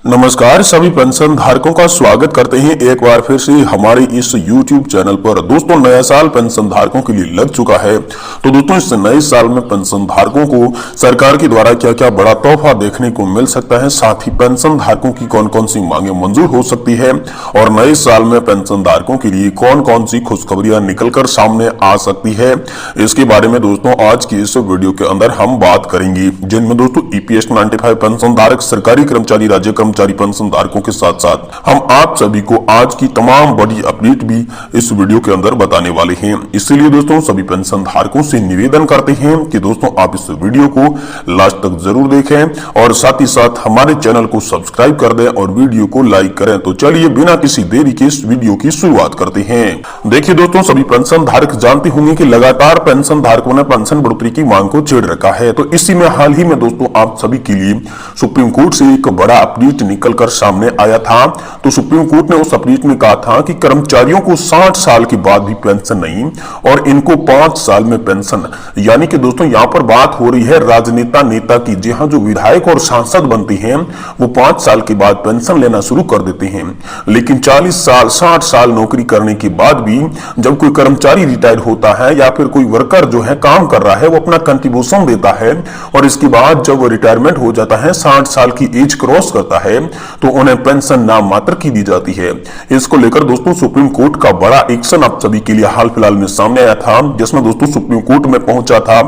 नमस्कार, सभी पेंशन धारकों का स्वागत करते हैं एक बार फिर से हमारे इस YouTube चैनल पर। दोस्तों, नया साल पेंशन धारकों के लिए लग चुका है। तो दोस्तों, इस नए साल में पेंशन धारकों को सरकार के द्वारा क्या क्या बड़ा तोहफा देखने को मिल सकता है, साथ ही पेंशन धारकों की कौन कौन सी मांगे मंजूर हो सकती है और नए साल में पेंशन धारकों के लिए कौन कौन सी खुशखबरियां निकलकर सामने आ सकती है, इसके बारे में दोस्तों आज की इस वीडियो के अंदर हम बात करेंगे। जिनमें दोस्तों EPS 95 पेंशन धारक, सरकारी कर्मचारी, राज्य कर्मचारी पेंशन धारकों के साथ साथ हम आप सभी को आज की तमाम बड़ी अपडेट भी इस वीडियो के अंदर बताने वाले हैं। इसलिए दोस्तों, सभी पेंशन धारकों से निवेदन करते हैं कि दोस्तों आप इस वीडियो को लास्ट तक जरूर देखें और साथ ही साथ हमारे चैनल को सब्सक्राइब कर दें और वीडियो को लाइक करें। तो चलिए बिना किसी देरी के इस वीडियो की शुरुआत करते हैं। देखिए दोस्तों, सभी पेंशन धारक जानते होंगे कि लगातार पेंशन धारकों ने पेंशन बढ़ोतरी की मांग को छेड़ रखा है। तो इसी में हाल ही में दोस्तों आप सभी के लिए सुप्रीम कोर्ट से एक बड़ा अपडेट निकलकर सामने आया था। तो सुप्रीम कोर्ट ने उस अपडेट में कहा था कि कर्मचारियों को 60 साल के बाद भी पेंशन नहीं और इनको 5 साल में पेंशन, यानी कि दोस्तों यहां पर बात हो रही है राजनेता नेता की। जी हां, जो विधायक और सांसद बनते हैं वो 5 साल के बाद पेंशन लेना शुरू कर देते हैं। लेकिन 40 साल 60 साल नौकरी करने के बाद भी जब कोई कर्मचारी रिटायर होता है या फिर कोई वर्कर जो है काम कर रहा है, वो अपना कंट्रीब्यूशन देता है और इसके बाद जब वो रिटायरमेंट हो जाता है, 60 साल की एज क्रॉस करता है, तो उन्हें पेंशन नाम मात्र की दी जाती है। इसको लेकर दोस्तों सुप्रीम कोर्ट का बड़ा एक्शन आप सभी के लिए हाल फिलहाल में सामने आया था, जिसमें दोस्तों सुप्रीम कोर्ट में पहुंचा था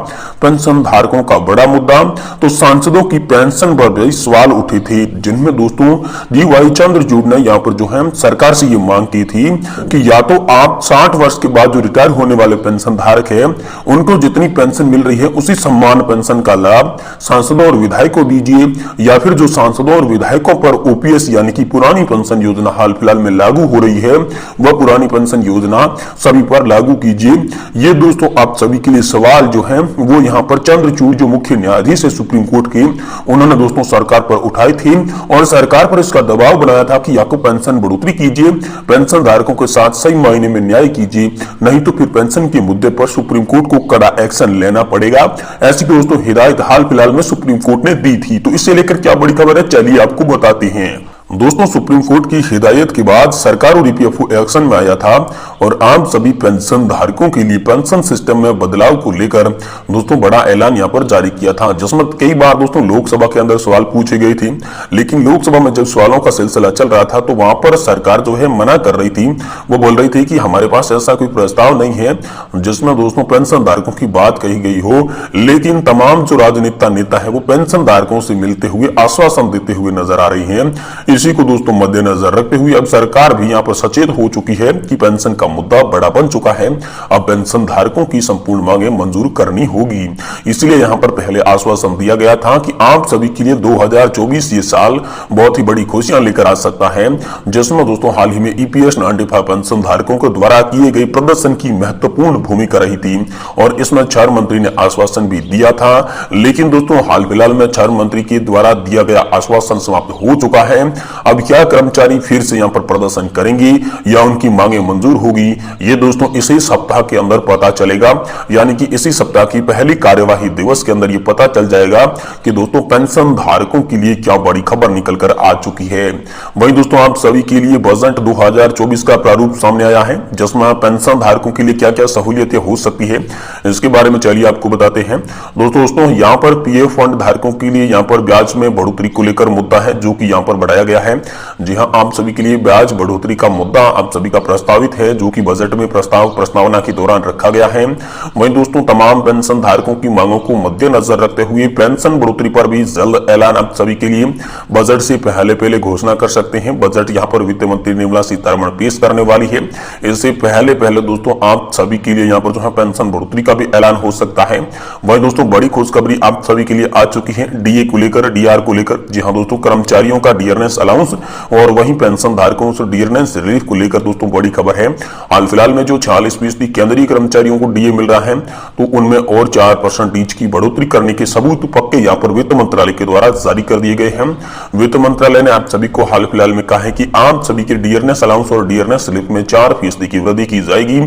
पेंशन धारकों का बड़ा मुद्दा। तो सांसदों की पेंशन पर भी सवाल उठे थे, जिनमें दोस्तों DY चंद्रचूड़ ने यहाँ पर जो है सरकार से ये मांग की थी कि या तो आप 60 वर्ष के बाद जो रिटायर होने वाले पेंशन धारक है उनको जितनी पेंशन मिल रही है उसी सम्मान पेंशन का लाभ सांसदों और विधायकों दीजिए, या फिर जो सांसदों और विधायकों पर OPS यानी कि पुरानी पेंशन योजना हाल फिलहाल में लागू हो रही है, वह पुरानी पेंशन योजना सभी पर लागू कीजिए। ये दोस्तों आप सभी के लिए सवाल जो है वो यहाँ पर चंद्रचूड़ जो मुख्य न्यायाधीश है सुप्रीम कोर्ट के, उन्होंने दोस्तों सरकार पर उठाई थी और सरकार पर इसका दबाव बनाया था कि या तो पेंशन बढ़ोतरी कीजिए, पेंशन धारकों के साथ सही मायने में न्याय कीजिए, नहीं तो फिर पेंशन के मुद्दे पर सुप्रीम कोर्ट को कड़ा एक्शन लेना पड़ेगा। ऐसी दोस्तों हिदायत हाल फिलहाल में सुप्रीम कोर्ट ने दी थी। तो इससे लेकर क्या बड़ी खबर है, चलिए आपको बताते हैं। दोस्तों, सुप्रीम कोर्ट की हिदायत के बाद सरकार और EPFO एक्शन में आया था और आप सभी पेंशन धारकों के लिए पेंशन सिस्टम में बदलाव को लेकर दोस्तों बड़ा ऐलान यहाँ पर जारी किया था, जिसमें कई बार दोस्तों लोकसभा के अंदर सवाल पूछे गए थे। लेकिन लोकसभा में जब सवालों का सिलसिला चल रहा था तो वहां पर सरकार जो है मना कर रही थी। वो बोल रही थी कि हमारे पास ऐसा कोई प्रस्ताव नहीं है जिसमें दोस्तों पेंशन धारकों की बात कही गई हो। लेकिन तमाम जो राजनेता नेता है वो पेंशन धारकों से मिलते हुए आश्वासन देते हुए नजर आ रही है। इसी को दोस्तों मद्देनजर रखते हुए अब सरकार भी यहाँ पर सचेत हो चुकी है कि पेंशन का मुद्दा बड़ा बन चुका है। अब पेंशन धारकों की संपूर्ण मांगे मंजूर करनी होगी। इसलिए यहाँ पर पहले आश्वासन दिया गया था कि आप सभी के लिए 2024 ये साल बहुत ही बड़ी खुशियां लेकर आ सकता है, जिसमें दोस्तों हाल ही में EPS 95 पेंशन धारकों के द्वारा किए गए प्रदर्शन की महत्वपूर्ण भूमिका रही थी और इसमें 4 मंत्री ने आश्वासन भी दिया था। लेकिन दोस्तों हाल फिलहाल में 4 मंत्री के द्वारा दिया गया आश्वासन समाप्त हो चुका है। अब क्या कर्मचारी फिर से यहाँ पर प्रदर्शन करेंगे या उनकी मांगे मंजूर होगी, ये दोस्तों इसी सप्ताह के अंदर पता चलेगा। यानी कि इसी सप्ताह की पहली कार्यवाही दिवस के अंदर ये पता चल जाएगा कि दोस्तों पेंशन धारकों के लिए क्या बड़ी खबर निकलकर आ चुकी है। वहीं दोस्तों आप सभी के लिए बजट 2024 का प्रारूप सामने आया है, जिसमें पेंशन धारकों के लिए क्या क्या सहूलियतें हो सकती है, इसके बारे में चलिए आपको बताते हैं। दोस्तों यहाँ पर PF फंड धारकों के लिए यहाँ पर ब्याज में बढ़ोतरी को लेकर मुद्दा है, जो कि यहाँ पर बढ़ाया गया है। जी हां, आप सभी के लिए ब्याज बढ़ोतरी का मुद्दा आप सभी का प्रस्तावित है, जो कि बजट में प्रस्तावना के दौरान रखा गया है। वहीं दोस्तों तमाम पेंशन धारकों की मांगों को मद्देनजर रखते हुए पेंशन बढ़ोतरी पर भी जल्द ऐलान आप सभी के लिए बजट से पहले घोषणा कर सकते हैं। बजट यहाँ पर वित्त मंत्री निर्मला सीतारमण पेश करने वाली है। इससे पहले दोस्तों आप सभी के लिए यहाँ पर जो है पेंशन बढ़ोतरी का भी ऐलान हो सकता है। वहीं दोस्तों बड़ी खुशखबरी आप सभी के लिए आ चुकी है DA को लेकर, DR को लेकर। जी हाँ दोस्तों, कर्मचारियों का डियरनेस अलाउंस और वहीं पेंशन धारकों से डियरनेस रिलीफ को लेकर दोस्तों बड़ी खबर है। हाल फिलहाल में जो 46% केंद्रीय कर्मचारियों को DA मिल रहा है, तो उनमें और 4% की बढ़ोतरी करने के सबूत पक्के यहाँ पर वित्त मंत्रालय के द्वारा जारी कर दिए गए हैं। वित्त मंत्रालय ने आप सभी को हाल फिलहाल में कहा है कि आप सभी के डियरनेस अलाउंस और डियरनेस स्लिप में 4% की वृद्धि की जाएगी,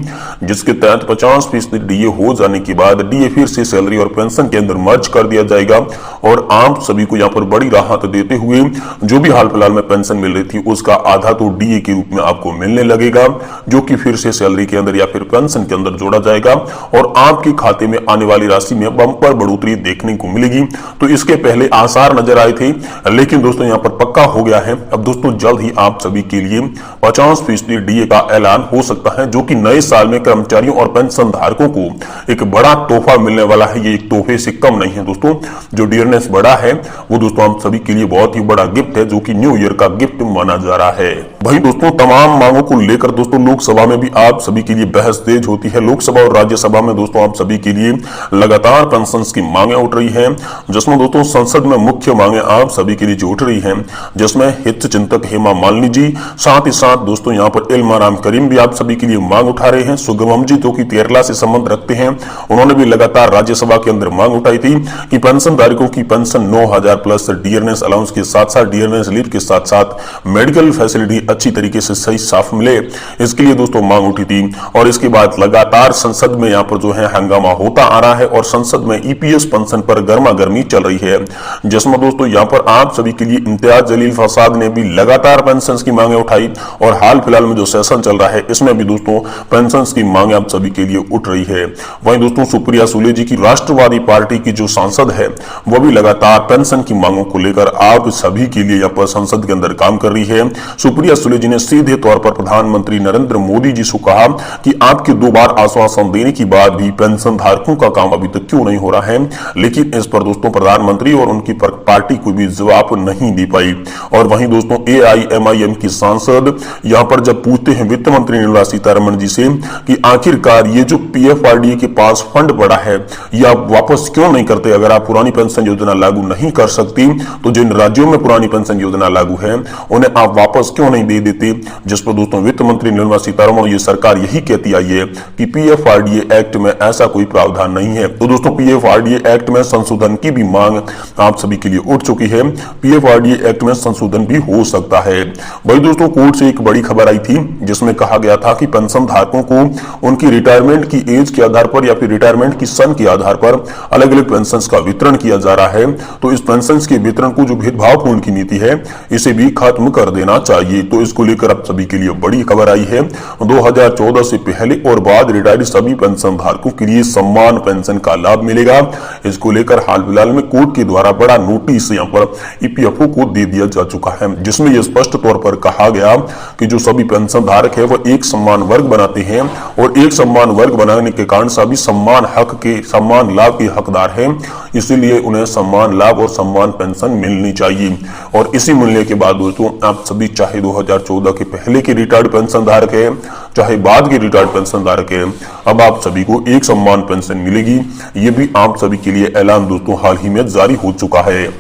जिसके तहत 50% DA हो जाने के बाद DA फिर से सैलरी और पेंशन के अंदर मर्ज कर दिया जाएगा और आप सभी को यहाँ पर बड़ी राहत देते हुए जो भी हाल फिलहाल फिलहाल में पेंशन मिल रही थी उसका आधा तो डीए के रूप में आपको मिलने लगेगा, जो कि फिर से सैलरी के अंदर या फिर पेंशन के अंदर जोड़ा जाएगा और आपके खाते में आने वाली राशि में बम्पर बढ़ोतरी देखने को मिलेगी। तो इसके पहले आसार नजर आए थे, लेकिन दोस्तों यहाँ पर पक्का हो गया है। अब दोस्तों जल्द ही आप सभी के लिए 50% डीए का ऐलान हो सकता है, जो कि नए साल में कर्मचारियों और पेंशन धारकों को एक बड़ा तोहफा मिलने वाला है। ये एक तोहफे से कम नहीं है दोस्तों। जो डियरनेस बढ़ा है वो दोस्तों आप सभी के लिए बहुत ही बड़ा गिफ्ट है, जो कि न्यू ईयर का गिफ्ट माना जा रहा है। वहीं दोस्तों तमाम मांगों को लेकर दोस्तों लोकसभा में भी आप सभी के लिए बहस तेज होती है। लोकसभा और राज्यसभा में दोस्तों आप सभी के लिए लगातार पेंशन की मांगे उठ रही है, जिसमें दोस्तों संसद में मुख्य मांगे आप सभी के लिए जो उठ रही है, जिसमें हित चिंतक हेमा मालिनी जी, साथ ही साथ दोस्तों यहाँ पर इल्माराम करीम भी आप सभी के लिए मांग उठा रहे हैं। सुगमम जी जो कि केरला से संबंध रखते हैं, उन्होंने भी लगातार राज्यसभा के अंदर मांग उठाई थी कि पेंशन धारकों की पेंशन 9,000 प्लस डियरनेस अलाउंस के साथ साथ डियरनेस लीव के साथ साथ मेडिकल फैसिलिटी अच्छी तरीके से सही साफ मिले, इसके लिए दोस्तों मांग उठी थी। और इसके बाद लगातार संसद में यहाँ पर जो है हंगामा होता आ रहा है और संसद में ईपीएस पेंशन पर गर्मा गर्मी चल रही है, जिसमें दोस्तों यहाँ पर आप सभी के लिए इम्तियाज जलील फसाद ने भी लगातार पेंशन की मांगे उठाई और हाल फिलहाल में जो सेशन चल रहा है इसमें भी दोस्तों पेंशन की मांगे आप सभी के लिए उठ रही है। वहीं दोस्तों सुप्रिया सुले जी की राष्ट्रवादी पार्टी की जो सांसद है वो भी लगातार पेंशन की मांगों को लेकर आप सभी के लिए यहाँ पर संसद के अंदर काम कर रही है। सुप्रिया सुले जी ने सीधे तौर पर प्रधानमंत्री नरेंद्र मोदी जी से कहा कि आपके 2 बार आश्वासन देने के बाद भी पेंशन धारकों का काम अभी तक क्यों नहीं हो रहा है, लेकिन इस पर दोस्तों प्रधानमंत्री और उनकी पार्टी को भी जवाब नहीं दे पाई। और वहीं दोस्तों AIMIM की सांसद यहाँ पर जब पूछते हैं वित्त मंत्री निर्मला सीतारमण जी से कि आखिरकार ये जो PFRDA के पास फंड पड़ा है ये आप वापस क्यों नहीं करते, अगर आप पुरानी पेंशन योजना लागू नहीं कर सकती तो जिन राज्यों में पुरानी पेंशन योजना लागू है उन्हें आप वापस क्यों नहीं दे देते, जिस पर दोस्तों वित्त मंत्री निर्मला सीतारमण और ये सरकार यही कहती आई है कि PFRDA एक्ट में ऐसा कोई प्रावधान नहीं है। तो दोस्तों PFRDA एक्ट में संशोधन की भी मांग आप सभी के लिए उठ चुकी है। PFRDA एक्ट में संशोधन भी हो सकता है। वही दोस्तों कोर्ट से एक बड़ी खबर आई थी जिसमें कहा गया था कि पेंशन धारकों को उनकी रिटायरमेंट की एज के आधार पर या फिर रिटायरमेंट की सन के आधार पर अलग अलग पेंशन का वितरण किया जा रहा है। तो इस पेंशन के वितरण को जो भेदभावपूर्ण की नीति है इसे भी खत्म कर देना चाहिए। तो इसको लेकर आप सभी के लिए बड़ी खबर आई है। 2014 से पहले और बाद रिटायर्ड सभी पेंशन धारकों के लिए सम्मान पेंशन का लाभ मिलेगा। इसको लेकर हाल फिलहाल में कोर्ट के द्वारा बड़ा नोटिस यहाँ पर EPFO को दे दिया जा चुका है, जिसमें यह स्पष्ट तौर पर कहा गया कि जो सभी पेंशन धारक है वह एक समान वर्ग बनाते हैं और एक समान वर्ग बनाने के कारण सभी समान हक के समान लाभ के हकदार हैं, इसीलिए उन्हें समान लाभ और समान पेंशन मिलनी चाहिए। और इसी मिलने के बाद दोस्तों आप सभी चाहे 2014 के पहले के रिटायर्ड पेंशन धारक है चाहे बाद के रिटायर्ड पेंशन धारक है, अब आप सभी को एक समान पेंशन मिलेगी। ये भी आप सभी के लिए ऐलान दोस्तों हाल ही में जारी हो चुका है।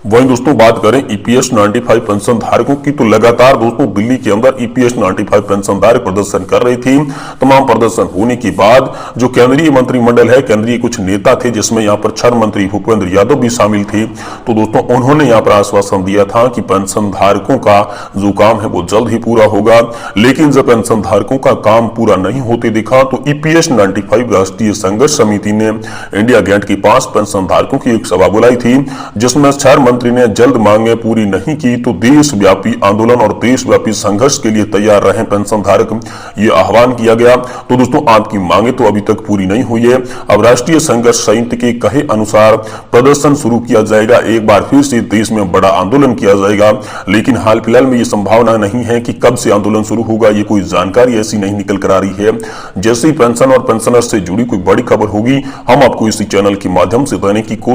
वहीं दोस्तों बात करें EPS 95 पेंशन धारकों की, तो लगातार दोस्तों दिल्ली के अंदर EPS 95 पेंशन धारक प्रदर्शन कर रही थी। तमाम प्रदर्शन होने के बाद जो केंद्रीय मंत्रिमंडल है, केंद्रीय कुछ नेता थे जिसमें यहाँ पर श्रम मंत्री भूपेंद्र यादव भी शामिल थे, तो दोस्तों उन्होंने यहाँ पर आश्वासन दिया था कि पेंशन धारकों का जो काम है वो जल्द ही पूरा होगा। लेकिन जब पेंशन धारकों का काम पूरा नहीं होते दिखा तो EPS 95 राष्ट्रीय संघर्ष समिति ने इंडिया गेट के पास पेंशन धारकों की एक सभा बुलाई थी, जिसमें मंत्री ने जल्द मांगे पूरी नहीं की तो देशव्यापी आंदोलन और देशव्यापी संघर्ष के लिए तैयार रहे पेंशन धारक, ये आह्वान किया गया। तो दोस्तों आपकी मांगे तो अभी तक पूरी नहीं हुई है। अब राष्ट्रीय संघर्ष समिति के कहे अनुसार प्रदर्शन शुरू किया जाएगा, एक बार फिर से देश में बड़ा आंदोलन किया जाएगा। लेकिन हाल फिलहाल में ये संभावना नहीं है कि कब से आंदोलन शुरू होगा, ये कोई जानकारी ऐसी नहीं निकल कर आ रही है। जैसे ही पेंशन और पेंशनर से जुड़ी कोई बड़ी खबर होगी हम आपको इसी चैनल के माध्यम से देने की